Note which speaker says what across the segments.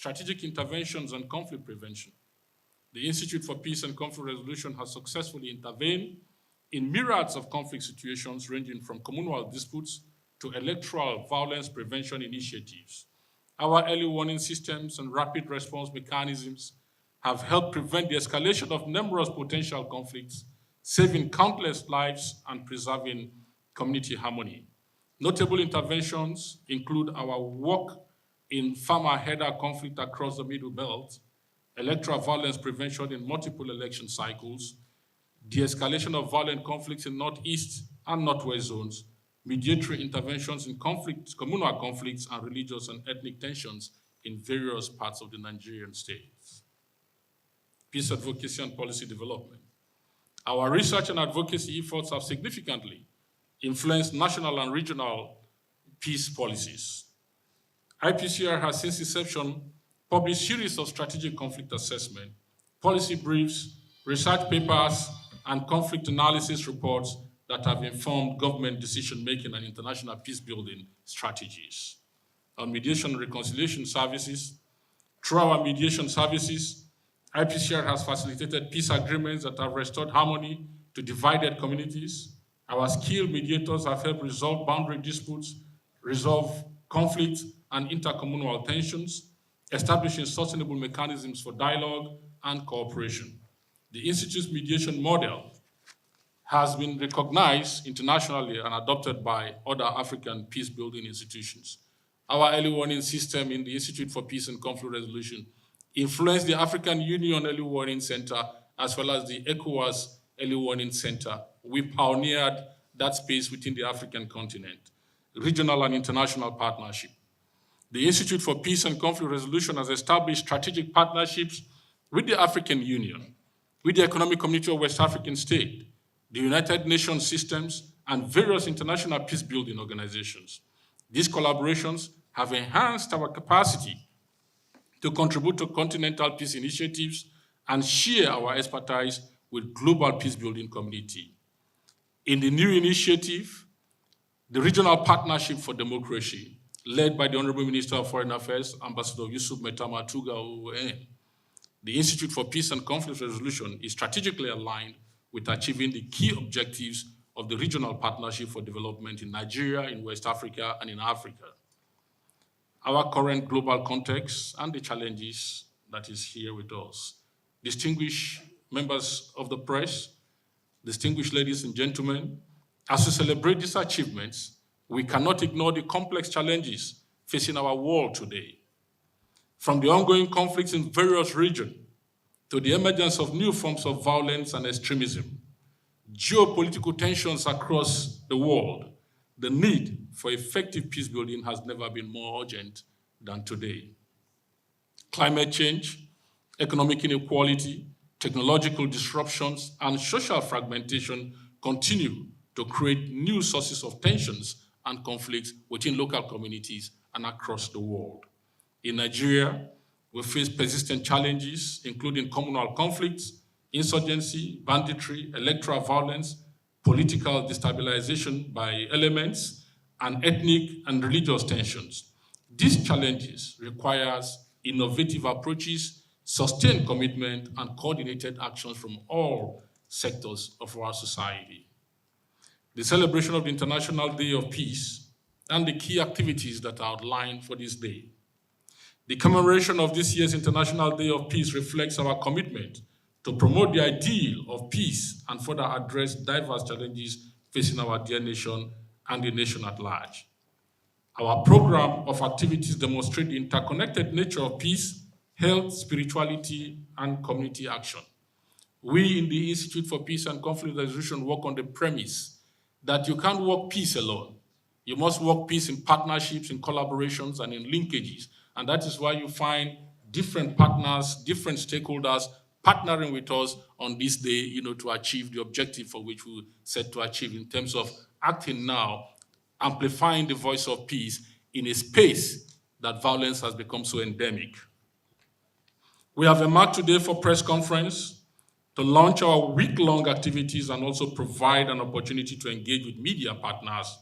Speaker 1: strategic interventions and conflict prevention. The Institute for Peace and Conflict Resolution has successfully intervened in myriads of conflict situations ranging from communal disputes to electoral violence prevention initiatives. Our early warning systems and rapid response mechanisms have helped prevent the escalation of numerous potential conflicts, saving countless lives and preserving community harmony. Notable interventions include our work in farmer-herder conflict across the Middle Belt, electoral violence prevention in multiple election cycles, de-escalation of violent conflicts in Northeast and Northwest zones, mediatory interventions in conflicts, communal conflicts, and religious and ethnic tensions in various parts of the Nigerian states. Peace advocacy and policy development. Our research and advocacy efforts have significantly influenced national and regional peace policies. IPCR has since inception published series of strategic conflict assessment, policy briefs, research papers, and conflict analysis reports that have informed government decision-making and international peace-building strategies. On mediation and reconciliation services, through our mediation services, IPCR has facilitated peace agreements that have restored harmony to divided communities. Our skilled mediators have helped resolve boundary disputes, resolve conflict and intercommunal tensions, establishing sustainable mechanisms for dialogue and cooperation. The Institute's mediation model has been recognized internationally and adopted by other African peace-building institutions. Our early warning system in the Institute for Peace and Conflict Resolution influenced the African Union Early Warning Center as well as the ECOWAS Early Warning Center. We pioneered that space within the African continent, regional and international partnership. The Institute for Peace and Conflict Resolution has established strategic partnerships with the African Union, with the Economic Community of West African States, the United Nations systems, and various international peace-building organizations. These collaborations have enhanced our capacity to contribute to continental peace initiatives and share our expertise with global peace-building community. In the new initiative, the Regional Partnership for Democracy, led by the Honorable Minister of Foreign Affairs, Ambassador Yusuf Metama Tuga OON, the Institute for Peace and Conflict Resolution is strategically aligned with achieving the key objectives of the Regional Partnership for Development in Nigeria, in West Africa, and in Africa. Our current global context and the challenges that is here with us. Distinguished members of the press, distinguished ladies and gentlemen, as we celebrate these achievements, we cannot ignore the complex challenges facing our world today. From the ongoing conflicts in various regions to the emergence of new forms of violence and extremism, geopolitical tensions across the world, the need for effective peace building has never been more urgent than today. Climate change, economic inequality, technological disruptions, and social fragmentation continue to create new sources of tensions and conflicts within local communities and across the world. In Nigeria, we face persistent challenges, including communal conflicts, insurgency, banditry, electoral violence, political destabilization by elements, and ethnic and religious tensions. These challenges require innovative approaches, sustained commitment, and coordinated actions from all sectors of our society. The celebration of the International Day of Peace and the key activities that are outlined for this day. The commemoration of this year's International Day of Peace reflects our commitment to promote the ideal of peace and further address diverse challenges facing our dear nation and the nation at large. Our program of activities demonstrate the interconnected nature of peace, health, spirituality, and community action. We in the Institute for Peace and Conflict Resolution work on the premise that you can't work peace alone. You must work peace in partnerships, in collaborations, and in linkages. And that is why you find different partners, different stakeholders partnering with us on this day, to achieve the objective for which we set to achieve in terms of acting now, amplifying the voice of peace in a space that violence has become so endemic. We have earmarked today for press conference to launch our week-long activities and also provide an opportunity to engage with media partners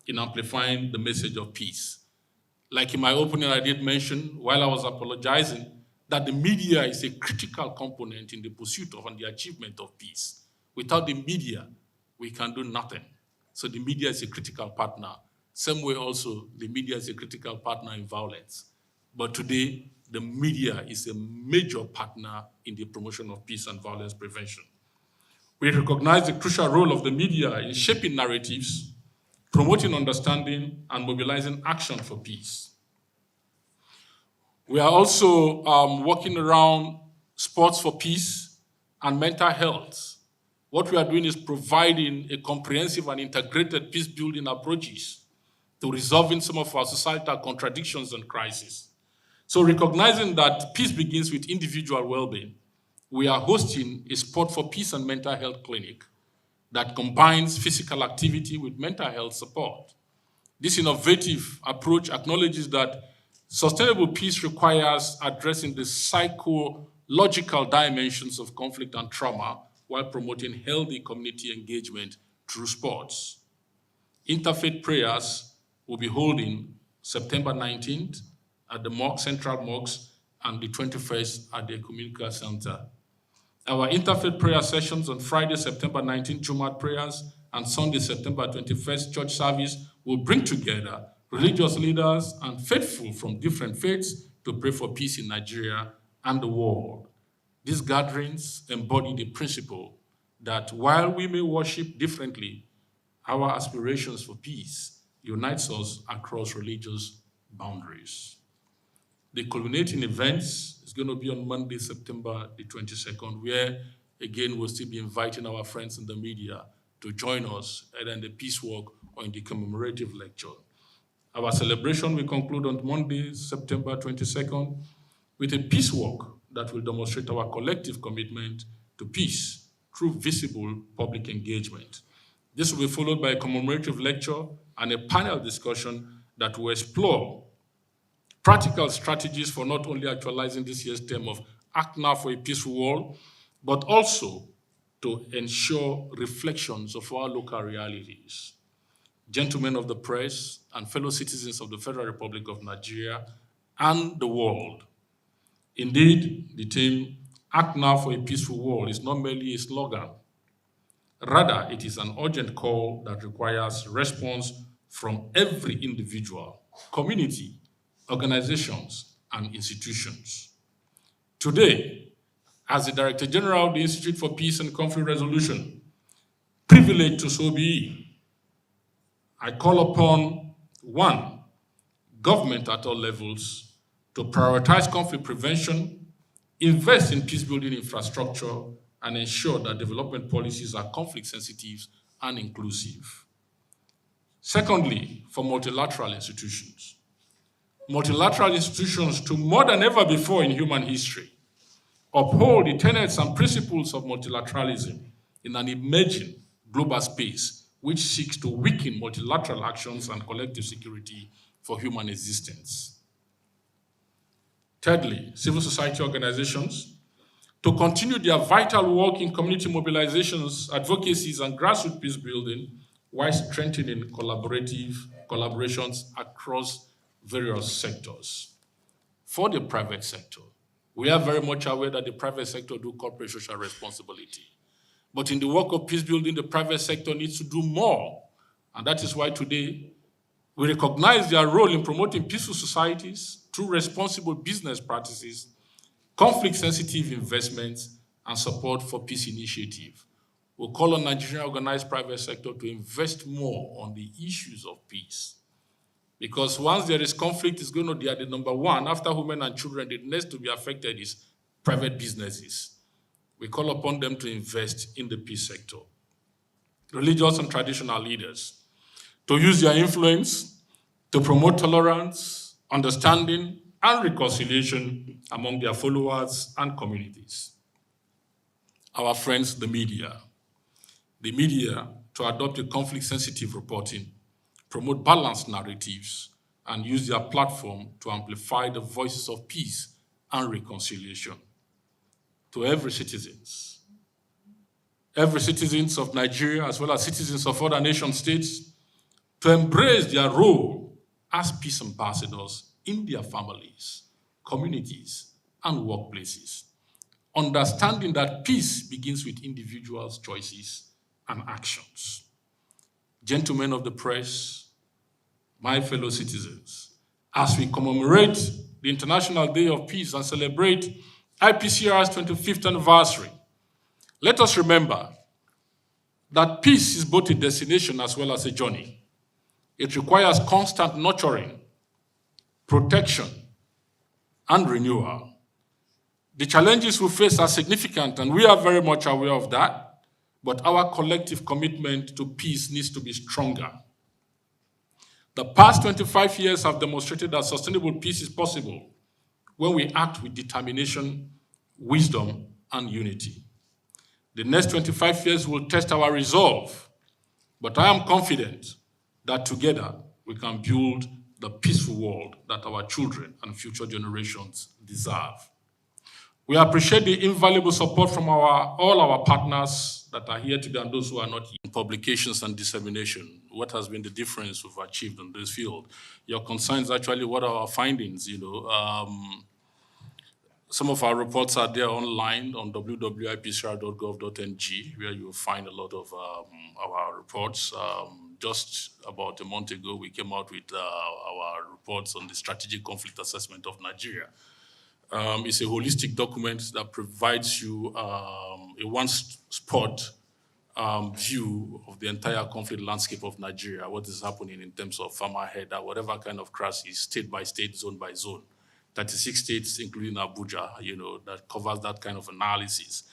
Speaker 1: in amplifying the message of peace. Like in my opening, I did mention while I was apologizing that the media is a critical component in the pursuit of and the achievement of peace. Without the media, we can do nothing. So the media is a critical partner. Same way also, the media is a critical partner in violence. But today, the media is a major partner in the promotion of peace and violence prevention. We recognize the crucial role of the media in shaping narratives, promoting understanding, and mobilizing action for peace. We are also working around sports for peace and mental health. What we are doing is providing a comprehensive and integrated peace-building approaches to resolving some of our societal contradictions and crises. So recognizing that peace begins with individual well-being, we are hosting a Sport for Peace and Mental Health clinic that combines physical activity with mental health support. This innovative approach acknowledges that sustainable peace requires addressing the psychological dimensions of conflict and trauma while promoting healthy community engagement through sports. Interfaith prayers will be holding September 19th at the Central Mosque and the 21st at the Ecumenical Center. Our interfaith prayer sessions on Friday, September 19th, Jumat prayers, and Sunday, September 21st, church service will bring together religious leaders and faithful from different faiths to pray for peace in Nigeria and the world. These gatherings embody the principle that while we may worship differently, our aspirations for peace unites us across religious boundaries. The culminating events is going to be on Monday, September the 22nd, where, again, we'll still be inviting our friends in the media to join us either in the peace walk or in the commemorative lecture. Our celebration will conclude on Monday, September 22nd, with a peace walk that will demonstrate our collective commitment to peace through visible public engagement. This will be followed by a commemorative lecture and a panel discussion that will explore practical strategies for not only actualizing this year's theme of Act Now for a Peaceful World, but also to ensure reflections of our local realities. Gentlemen of the press and fellow citizens of the Federal Republic of Nigeria and the world. Indeed, the theme Act Now for a Peaceful World is not merely a slogan. Rather, it is an urgent call that requires response from every individual, community, organizations, and institutions. Today, as the Director General of the Institute for Peace and Conflict Resolution, privileged to so be, I call upon, one, government at all levels to prioritize conflict prevention, invest in peace-building infrastructure, and ensure that development policies are conflict-sensitive and inclusive. Secondly, for multilateral institutions. Multilateral institutions, to more than ever before in human history, uphold the tenets and principles of multilateralism in an emerging global space which seeks to weaken multilateral actions and collective security for human existence. Thirdly, civil society organizations, to continue their vital work in community mobilizations, advocacies, and grassroots peace building while strengthening collaborations across various sectors. For the private sector, we are very much aware that the private sector do corporate social responsibility. But in the work of peace building, the private sector needs to do more. And that is why today we recognize their role in promoting peaceful societies through responsible business practices, conflict-sensitive investments, and support for peace initiative. We'll call on Nigerian organized private sector to invest more on the issues of peace. Because once there is conflict, it's going to be at the number one. After women and children, the next to be affected is private businesses. We call upon them to invest in the peace sector. Religious and traditional leaders, to use their influence to promote tolerance, understanding, and reconciliation among their followers and communities. Our friends, the media. The media to adopt a conflict-sensitive reporting, promote balanced narratives, and use their platform to amplify the voices of peace and reconciliation. To every citizens of Nigeria, as well as citizens of other nation states, to embrace their role as peace ambassadors in their families, communities, and workplaces, understanding that peace begins with individuals' choices and actions. Gentlemen of the press, my fellow citizens, as we commemorate the International Day of Peace and celebrate IPCR's 25th anniversary, let us remember that peace is both a destination as well as a journey. It requires constant nurturing, protection, and renewal. The challenges we face are significant, and we are very much aware of that, but our collective commitment to peace needs to be stronger. The past 25 years have demonstrated that sustainable peace is possible when we act with determination, wisdom, and unity. The next 25 years will test our resolve, but I am confident that together we can build the peaceful world that our children and future generations deserve. We appreciate the invaluable support from all our partners that are here today and those who are not here. In publications and dissemination, what has been the difference we've achieved in this field? Your concerns actually, what are our findings? Some of our reports are there online on www.ipcr.gov.ng, where you'll find a lot of our reports. Just about a month ago, we came out with our reports on the strategic conflict assessment of Nigeria. It's a holistic document that provides you a one-spot view of the entire conflict landscape of Nigeria, what is happening in terms of farmer header, whatever kind of crisis, state by state, zone by zone. 36 states, including Abuja, that covers that kind of analysis.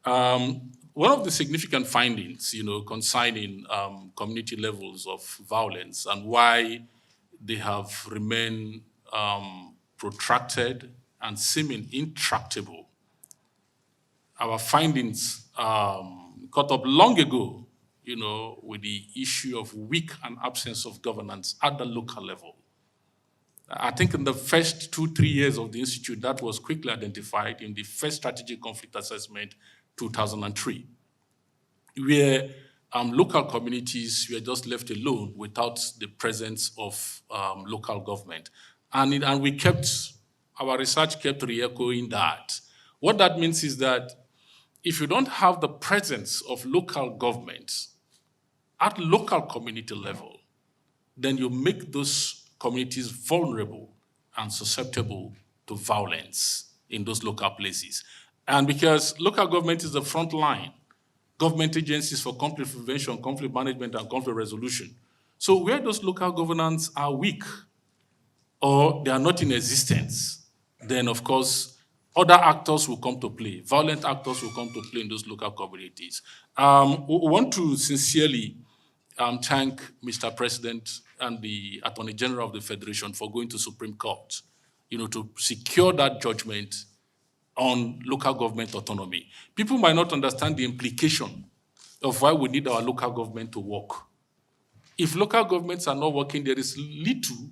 Speaker 1: One of the significant findings, concerning community levels of violence and why they have remained protracted and seeming intractable. Our findings caught up long ago, with the issue of weak and absence of governance at the local level. I think in the first 2-3 years of the Institute, that was quickly identified in the first strategic conflict assessment, 2003, where local communities were just left alone without the presence of local government. And our research kept re-echoing that. What that means is that if you don't have the presence of local governments at local community level, then you make those communities vulnerable and susceptible to violence in those local places. And because local government is the front line, government agencies for conflict prevention, conflict management, and conflict resolution. So where those local governance are weak or they are not in existence, then of course, other actors will come to play. Violent actors will come to play in those local communities. We want to sincerely thank Mr. President and the Attorney General of the Federation for going to Supreme Court, to secure that judgment on local government autonomy. People might not understand the implication of why we need our local government to work. If local governments are not working, there is little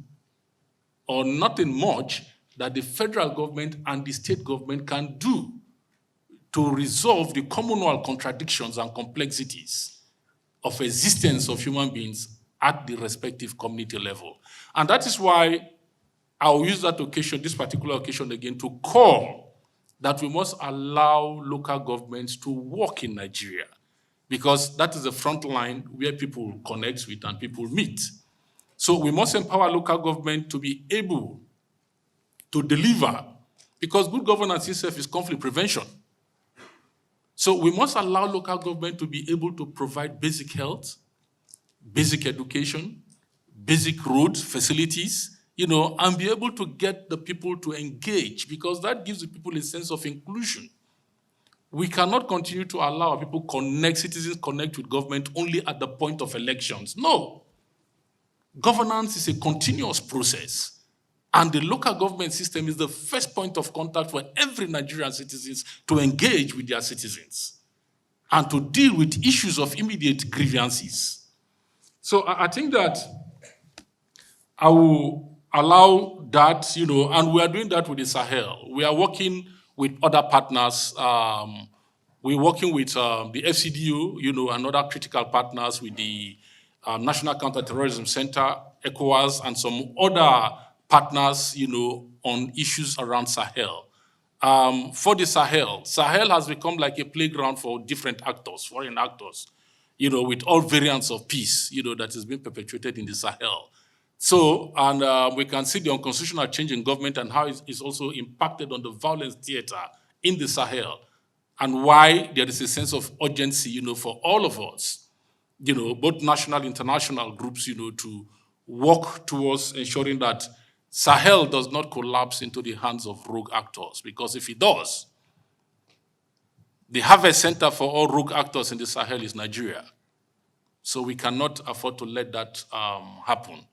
Speaker 1: or nothing much that the federal government and the state government can do to resolve the communal contradictions and complexities of existence of human beings at the respective community level. And that is why I'll use that occasion, this particular occasion again, to call that we must allow local governments to work in Nigeria, because that is the front line where people connect with and people meet. So we must empower local government to be able to deliver, because good governance itself is conflict prevention. So we must allow local government to be able to provide basic health, basic education, basic road facilities, and be able to get the people to engage, because that gives the people a sense of inclusion. We cannot continue to allow people citizens connect with government only at the point of elections. No. Governance is a continuous process. And the local government system is the first point of contact for every Nigerian citizens to engage with their citizens and to deal with issues of immediate grievances. So I think that I will allow that, and we are doing that with the Sahel. We are working with other partners. We're working with the FCDO, and other critical partners with the National Counterterrorism Center, ECOWAS, and some other partners, on issues around Sahel. For the Sahel, Sahel has become like a playground for different actors, foreign actors, with all variants of peace, that is being perpetuated in the Sahel. So, and we can see the unconstitutional change in government and how it's also impacted on the violence theater in the Sahel, and why there is a sense of urgency, for all of us, both national, international groups, to work towards ensuring that Sahel does not collapse into the hands of rogue actors. Because if it does, the harvest center for all rogue actors in the Sahel is Nigeria. So we cannot afford to let that happen.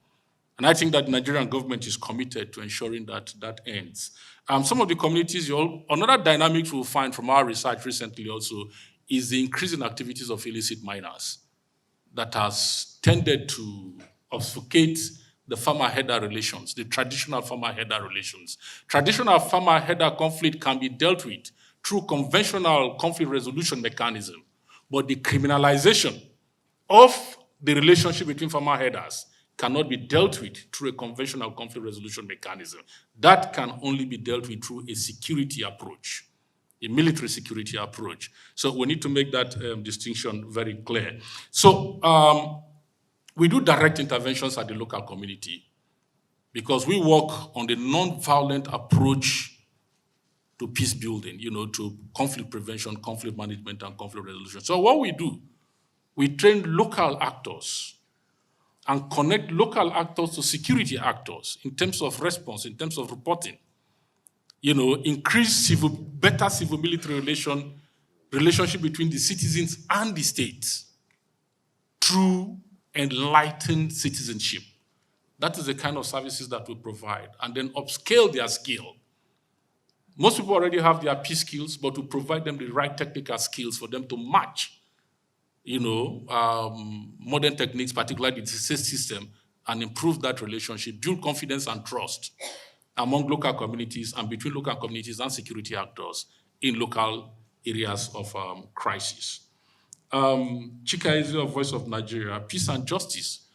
Speaker 1: And I think that the Nigerian government is committed to ensuring that that ends. Some of the communities, another dynamic we'll find from our research recently also is the increasing activities of illicit miners that has tended to obfuscate the farmer-herder relations, the traditional farmer-herder relations. Traditional farmer-herder conflict can be dealt with through conventional conflict resolution mechanism, but the criminalization of the relationship between farmer-herders cannot be dealt with through a conventional conflict resolution mechanism. That can only be dealt with through a security approach, a military security approach. So we need to make that distinction very clear. So we do direct interventions at the local community because we work on the non-violent approach to peace building, to conflict prevention, conflict management, and conflict resolution. So what we do, we train local actors and connect local actors to security actors in terms of response, in terms of reporting. Increase better civil-military relationship between the citizens and the state through enlightened citizenship. That is the kind of services that we provide, and then upscale their skill. Most people already have their peace skills, but we provide them the right technical skills for them to match modern techniques, particularly the system, and improve that relationship, build confidence and trust among local communities and between local communities and security actors in local areas of crisis. Chika is the Voice of Nigeria, peace and justice